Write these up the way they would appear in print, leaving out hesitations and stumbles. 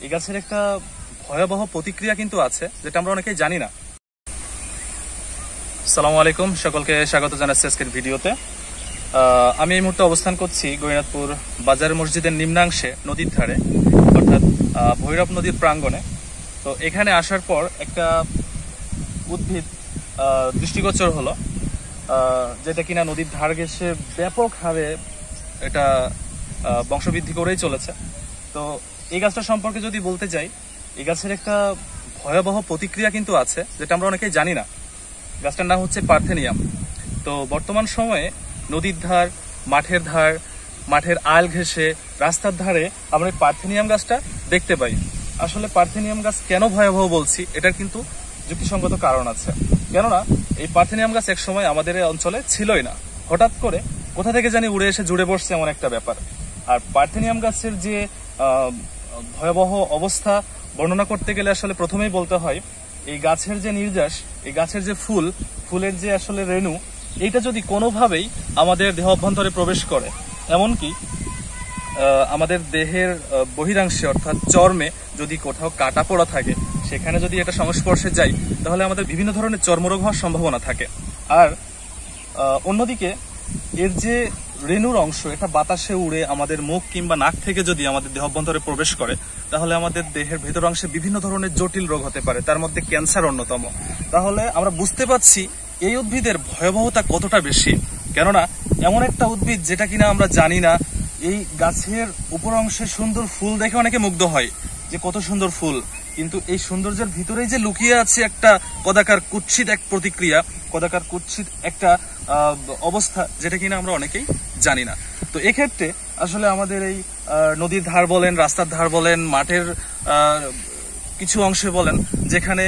এই গাছের একটা ভয়াবহ প্রতিক্রিয়া কিন্তু আছে, যেটা আমরা অনেকেই জানি না। আসসালামু আলাইকুম, সকলকে স্বাগত জানাচ্ছি আজকের ভিডিওতে। আমি এই মুহূর্তে অবস্থান করছি গৌরীনাথপুর বাজার মসজিদের নিম্নাংশে, নদীর ধারে, অর্থাৎ ভৈরব নদীর প্রাঙ্গণে। তো এখানে আসার পর একটা উদ্ভিদ দৃষ্টিগোচর হলো, যেটা কিনা নদীর ধার ঘেঁষে ব্যাপক হারে এটা বংশবৃদ্ধি করেই চলেছে। তো এই গাছটা সম্পর্কে যদি বলতে যাই, এই গাছের একটা ভয়াবহ প্রতিক্রিয়া কিন্তু আছে, যেটা আমরা অনেকেই জানি না। গাছটার নাম হচ্ছে পার্থেনিয়াম। তো বর্তমান সময়ে নদীর ধার, মাঠের আল ঘেঁষে রাস্তার ধারে আমরা এই পার্থেনিয়াম গাছটা দেখতে পাই। আসলে পার্থেনিয়াম গাছ কেন ভয়াবহ বলছি, এটার কিন্তু যুক্তিসঙ্গত কারণ আছে। কেননা এই পার্থেনিয়াম গাছ এক সময় আমাদের এই অঞ্চলে ছিলই না, হঠাৎ করে কোথা থেকে জানি উড়ে এসে জুড়ে বসছে এমন একটা ব্যাপার। আর পার্থেনিয়াম গাছের যে ভয়াবহ অবস্থা বর্ণনা করতে গেলে আসলে প্রথমেই বলতে হয়, এই গাছের যে নির্যাস, এই গাছের যে ফুলের যে আসলে রেণু, এইটা যদি কোনোভাবেই আমাদের দেহ অভ্যন্তরে প্রবেশ করে, এমনকি আমাদের দেহের বহিরাংশে অর্থাৎ চর্মে যদি কোথাও কাটা পড়া থাকে, সেখানে যদি এটা সংস্পর্শে যায়, তাহলে আমাদের বিভিন্ন ধরনের চর্মরোগ হওয়ার সম্ভাবনা থাকে। আর অন্যদিকে এর যে রেণুর অংশ, এটা বাতাসে উড়ে আমাদের মুখ কিংবা নাক থেকে যদি আমাদের দেহ অভ্যন্তরে প্রবেশ করে, তাহলে আমাদের দেহের ভেতর অংশে বিভিন্ন ধরনের জটিল রোগ হতে পারে, তার মধ্যে ক্যান্সার অন্যতম। তাহলে আমরা বুঝতে পারছি এই উদ্ভিদের ভয়াবহতা কতটা বেশি। কেননা এমন একটা উদ্ভিদ যেটা কিনা আমরা জানি না, এই গাছের উপর অংশে সুন্দর ফুল দেখে অনেকে মুগ্ধ হয় যে কত সুন্দর ফুল, কিন্তু এই সৌন্দর্যের ভিতরেই যে লুকিয়ে আছে একটা কদাকার কুৎসিত এক প্রতিক্রিয়া, কদাকার কুৎসিত একটা অবস্থা, যেটা কিনা আমরা অনেকেই জানি না। তো এক্ষেত্রে আসলে আমাদের এই নদীর ধার বলেন, রাস্তার ধার বলেন, মাঠের কিছু অংশে বলেন, যেখানে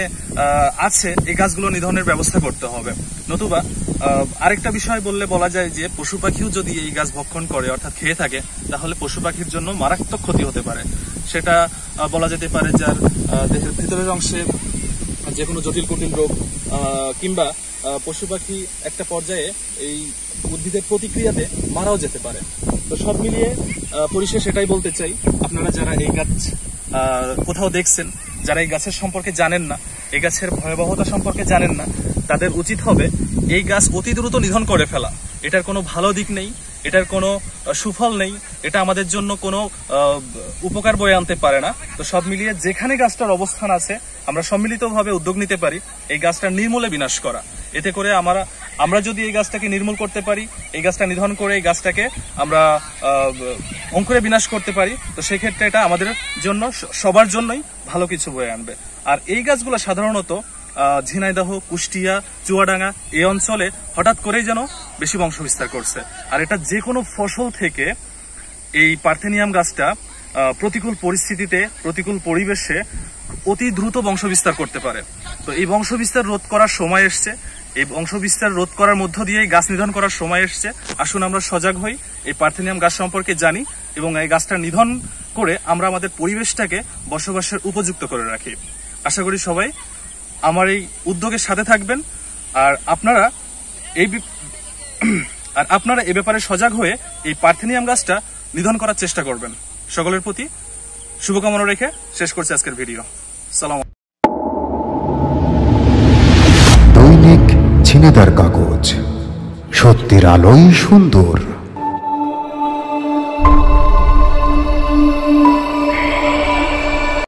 আছে, এই গাছগুলো নিধনের ব্যবস্থা করতে হবে। নতুবা আরেকটা বিষয় বললে বলা যায় যে পশু পাখিও যদি এই গাছ ভক্ষণ করে অর্থাৎ খেয়ে থাকে, তাহলে পশু পাখির জন্য মারাত্মক ক্ষতি হতে পারে। সেটা বলা যেতে পারে যার দেহের ভিতরের অংশে যে কোনো জটিল কুটিল রোগ, কিংবা পশু পাখি একটা পর্যায়ে এই উদ্ভিদের প্রতিক্রিয়াতে মারাও যেতে পারে। তো সব মিলিয়ে পরিশেষে এটাই বলতে চাই, আপনারা যারা এই গাছ কোথাও দেখছেন, যারা এই গাছের সম্পর্কে জানেন না, এই গাছের ভয়াবহতা সম্পর্কে জানেন না, তাদের উচিত হবে এই গাছ অতি দ্রুত নিধন করে ফেলা। এটার কোনো ভালো দিক নেই, এটার কোনো সুফল নেই, এটা আমাদের জন্য কোনো উপকার বয়ে আনতে পারে না। তো সব মিলিয়ে যেখানে গাছটার অবস্থান আছে, আমরা সম্মিলিতভাবে উদ্যোগ নিতে পারি এই গাছটা নির্মূলে বিনাশ করা। এতে করে আমরা যদি এই গাছটাকে নির্মূল করতে পারি, এই গাছটা নিধন করে এই গাছটাকে আমরা অঙ্কুরে বিনাশ করতে পারি, তো সেক্ষেত্রে এটা আমাদের জন্য, সবার জন্যই ভালো কিছু বয়ে আনবে। আর এই গাছগুলো সাধারণত ঝিনাইদহ, কুষ্টিয়া, চুয়াডাঙ্গা এই অঞ্চলে হঠাৎ করেই যেন বেশি বংশ বিস্তার করছে। আর এটা যে কোনো ফসল থেকে এই পার্থেনিয়াম গাছটা প্রতিকূল পরিস্থিতিতে, প্রতিকূল পরিবেশে অতি দ্রুত বংশ বিস্তার করতে পারে। তো এই বংশ বিস্তার রোধ করার সময় এসছে, এই বংশ বিস্তার রোধ করার মধ্য দিয়ে গাছ নিধন করার সময় এসছে। আসুন আমরা সজাগ হই, এই পার্থেনিয়াম গাছ সম্পর্কে জানি, এবং এই গাছটা নিধন করে আমরা আমাদের পরিবেশটাকে বসবাসের উপযুক্ত করে রাখি। আশা করি সবাই আমার এই উদ্যোগের সাথে থাকবেন, আর আপনারা এ ব্যাপারে সজাগ হয়ে এই পার্থেনিয়াম গাছটা নিধন করার চেষ্টা করবেন। সকলের প্রতি শুভকামনা রেখে শেষ করছি আজকের ভিডিও। সালাম। দৈনিক ঝিনেদার কাগজ, সত্যের আলোই সুন্দর।